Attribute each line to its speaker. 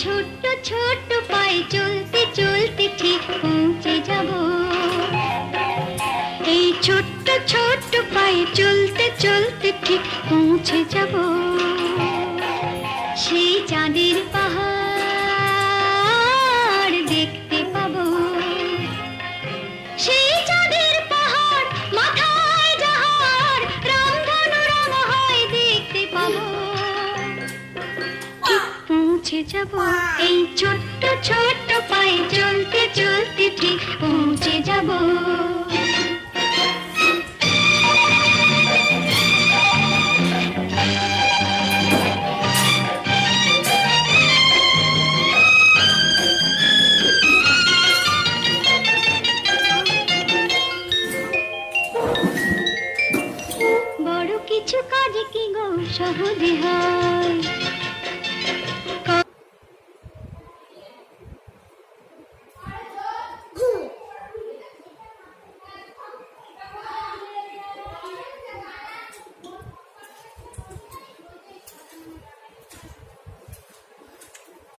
Speaker 1: ছোট্ট ছোট্ট পায়ে চলতে চলতে ঠিক পৌঁছে যাব। এই ছোট্ট ছোট্ট পায়ে চলতে চলতে ঠিক পৌঁছে যাব সেই চাঁদের পাহাড় দেখতে পাবো। সেই চাঁদের পাহাড় মাথায় যাহার রামধনু রং হয় দেখতে পাবো। ঠিক পৌঁছে যাব এই ছোট্ট ছোট্ট পায়ে চলতে চলতে ঠিক পৌঁছে যাব।